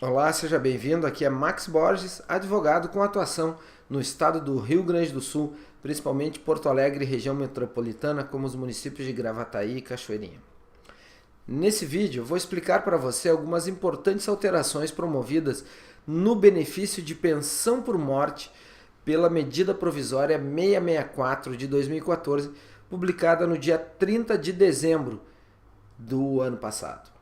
Olá, seja bem-vindo. Aqui é Max Borges, advogado com atuação no estado do Rio Grande do Sul, principalmente Porto Alegre e região metropolitana, como os municípios de Gravataí e Cachoeirinha. Nesse vídeo, eu vou explicar para você algumas importantes alterações promovidas no benefício de pensão por morte pela medida provisória 664 de 2014, publicada no dia 30 de dezembro do ano passado.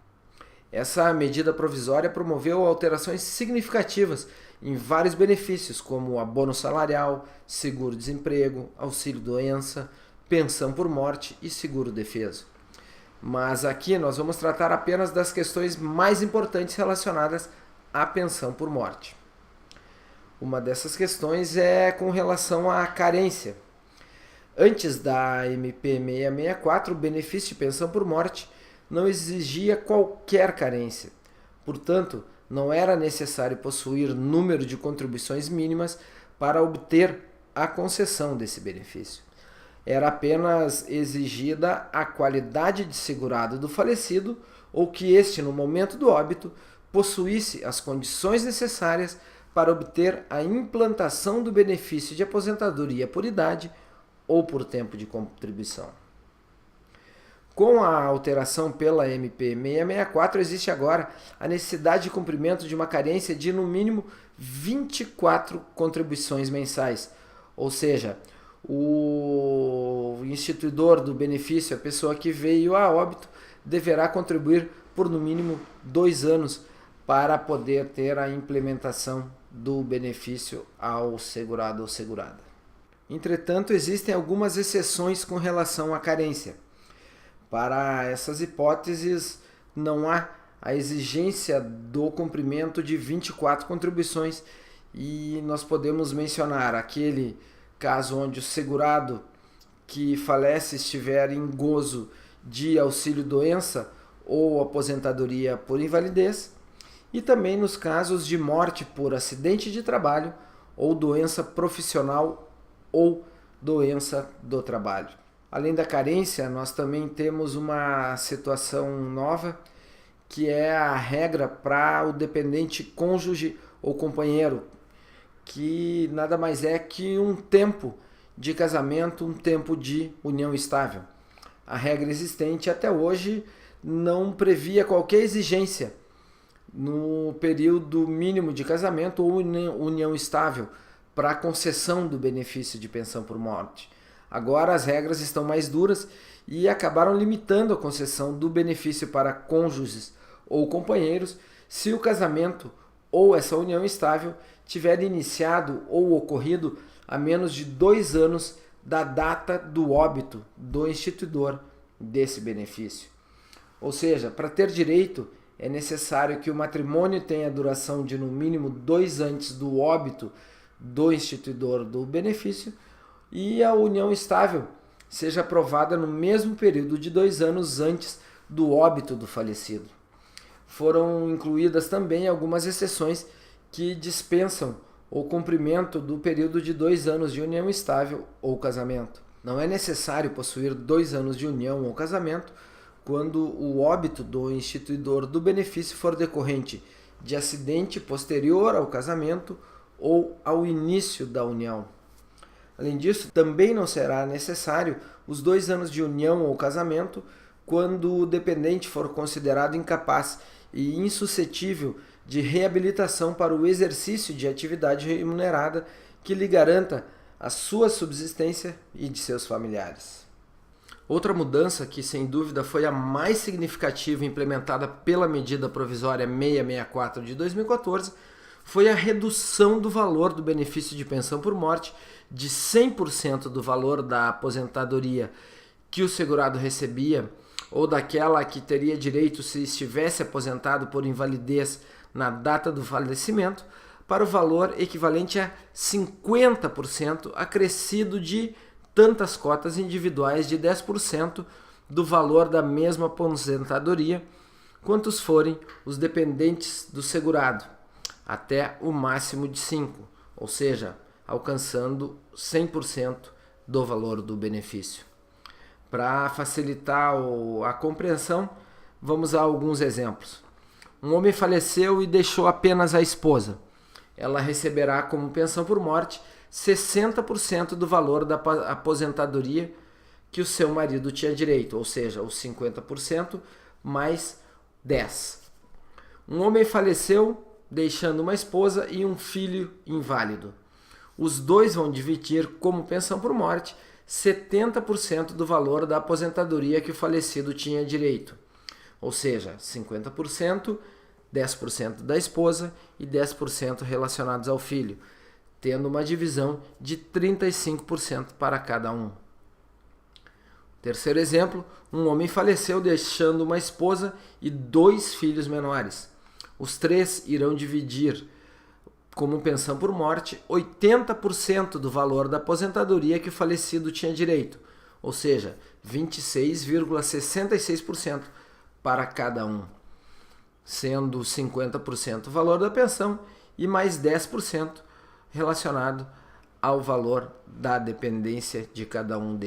Essa medida provisória promoveu alterações significativas em vários benefícios, como abono salarial, seguro-desemprego, auxílio-doença, pensão por morte e seguro-defeso. Mas aqui nós vamos tratar apenas das questões mais importantes relacionadas à pensão por morte. Uma dessas questões é com relação à carência. Antes da MP 664, o benefício de pensão por morte não exigia qualquer carência. Portanto, não era necessário possuir número de contribuições mínimas para obter a concessão desse benefício. Era apenas exigida a qualidade de segurado do falecido ou que este, no momento do óbito, possuísse as condições necessárias para obter a implantação do benefício de aposentadoria por idade ou por tempo de contribuição. Com a alteração pela MP 664, existe agora a necessidade de cumprimento de uma carência de no mínimo 24 contribuições mensais. Ou seja, o instituidor do benefício, a pessoa que veio a óbito, deverá contribuir por no mínimo 2 anos para poder ter a implementação do benefício ao segurado ou segurada. Entretanto, existem algumas exceções com relação à carência. Para essas hipóteses, não há a exigência do cumprimento de 24 contribuições e nós podemos mencionar aquele caso onde o segurado que falece estiver em gozo de auxílio-doença ou aposentadoria por invalidez e também nos casos de morte por acidente de trabalho ou doença profissional ou doença do trabalho. Além da carência, nós também temos uma situação nova, que é a regra para o dependente cônjuge ou companheiro, que nada mais é que um tempo de casamento, um tempo de união estável. A regra existente até hoje não previa qualquer exigência no período mínimo de casamento ou união estável para a concessão do benefício de pensão por morte. Agora as regras estão mais duras e acabaram limitando a concessão do benefício para cônjuges ou companheiros se o casamento ou essa união estável tiver iniciado ou ocorrido há menos de 2 anos da data do óbito do instituidor desse benefício. Ou seja, para ter direito é necessário que o matrimônio tenha duração de no mínimo 2 antes do óbito do instituidor do benefício e a união estável seja aprovada no mesmo período de 2 anos antes do óbito do falecido. Foram incluídas também algumas exceções que dispensam o cumprimento do período de 2 anos de união estável ou casamento. Não é necessário possuir 2 anos de união ou casamento quando o óbito do instituidor do benefício for decorrente de acidente posterior ao casamento ou ao início da união. Além disso, também não será necessário os 2 anos de união ou casamento quando o dependente for considerado incapaz e insuscetível de reabilitação para o exercício de atividade remunerada que lhe garanta a sua subsistência e de seus familiares. Outra mudança que, sem dúvida, foi a mais significativa implementada pela medida provisória 664 de 2014 foi a redução do valor do benefício de pensão por morte de 100% do valor da aposentadoria que o segurado recebia ou daquela que teria direito se estivesse aposentado por invalidez na data do falecimento para o valor equivalente a 50% acrescido de tantas cotas individuais de 10% do valor da mesma aposentadoria, quantos forem os dependentes do segurado, até o máximo de 5, ou seja, alcançando 100% do valor do benefício. Para facilitar a compreensão, vamos a alguns exemplos. Um homem faleceu e deixou apenas a esposa. Ela receberá como pensão por morte 60% do valor da aposentadoria que o seu marido tinha direito, ou seja, os 50% mais 10%. Um homem faleceu deixando uma esposa e um filho inválido. Os dois vão dividir como pensão por morte 70% do valor da aposentadoria que o falecido tinha direito, ou seja, 50%, 10% da esposa e 10% relacionados ao filho, tendo uma divisão de 35% para cada um. Terceiro exemplo, um homem faleceu deixando uma esposa e 2 filhos menores. Os 3 irão dividir como pensão por morte 80% do valor da aposentadoria que o falecido tinha direito, ou seja, 26,66% para cada um, sendo 50% o valor da pensão e mais 10% relacionado ao valor da dependência de cada uma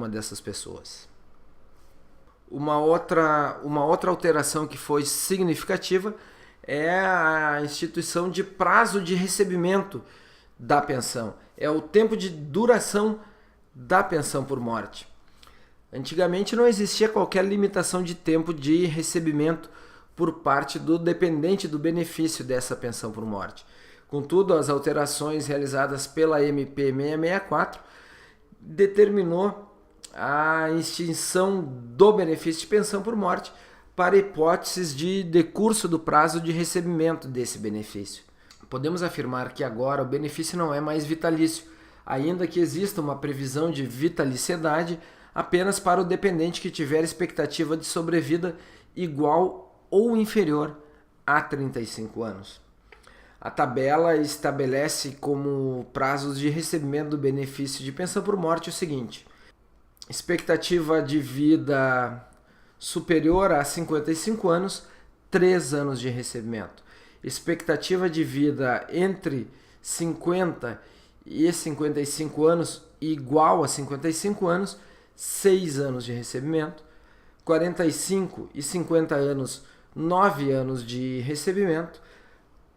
dessas pessoas. Uma outra alteração que foi significativa é a instituição de prazo de recebimento da pensão. É o tempo de duração da pensão por morte. Antigamente não existia qualquer limitação de tempo de recebimento por parte do dependente do benefício dessa pensão por morte. Contudo, as alterações realizadas pela MP 664 determinou a extinção do benefício de pensão por morte para hipóteses de decurso do prazo de recebimento desse benefício. Podemos afirmar que agora o benefício não é mais vitalício, ainda que exista uma previsão de vitaliciedade apenas para o dependente que tiver expectativa de sobrevida igual ou inferior a 35 anos. A tabela estabelece como prazos de recebimento do benefício de pensão por morte o seguinte: expectativa de vida superior a 55 anos, 3 anos de recebimento. Expectativa de vida entre 50 e 55 anos, igual a 55 anos, 6 anos de recebimento. 45 e 50 anos, 9 anos de recebimento.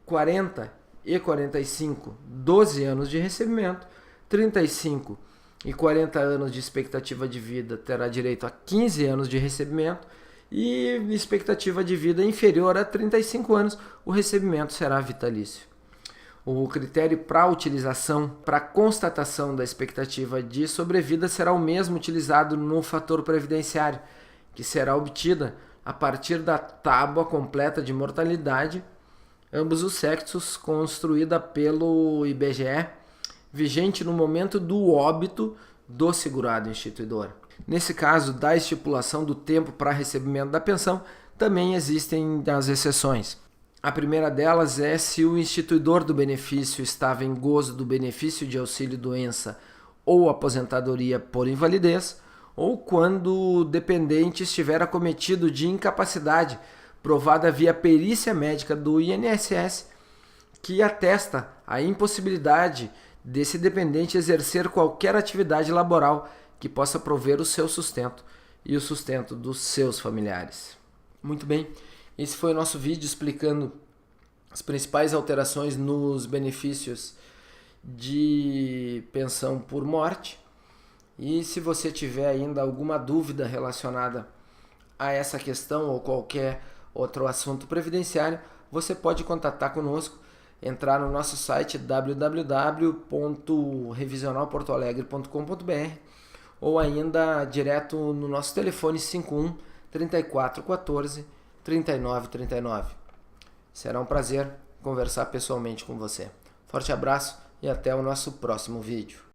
40 e 45, 12 anos de recebimento. 35 e 40 anos de expectativa de vida terá direito a 15 anos de recebimento, e expectativa de vida inferior a 35 anos, o recebimento será vitalício. O critério para utilização, para constatação da expectativa de sobrevida será o mesmo utilizado no fator previdenciário, que será obtida a partir da tábua completa de mortalidade, ambos os sexos, construída pelo IBGE, vigente no momento do óbito do segurado instituidor. Nesse caso da estipulação do tempo para recebimento da pensão, também existem as exceções. A primeira delas é se o instituidor do benefício estava em gozo do benefício de auxílio-doença ou aposentadoria por invalidez, ou quando o dependente estiver acometido de incapacidade provada via perícia médica do INSS, que atesta a impossibilidade desse dependente exercer qualquer atividade laboral que possa prover o seu sustento e o sustento dos seus familiares. Muito bem, esse foi o nosso vídeo explicando as principais alterações nos benefícios de pensão por morte. E se você tiver ainda alguma dúvida relacionada a essa questão ou qualquer outro assunto previdenciário, você pode contatar conosco, entrar no nosso site www.revisionalportoalegre.com.br ou ainda direto no nosso telefone 51 34 14 39 39. Será um prazer conversar pessoalmente com você. Forte abraço e até o nosso próximo vídeo.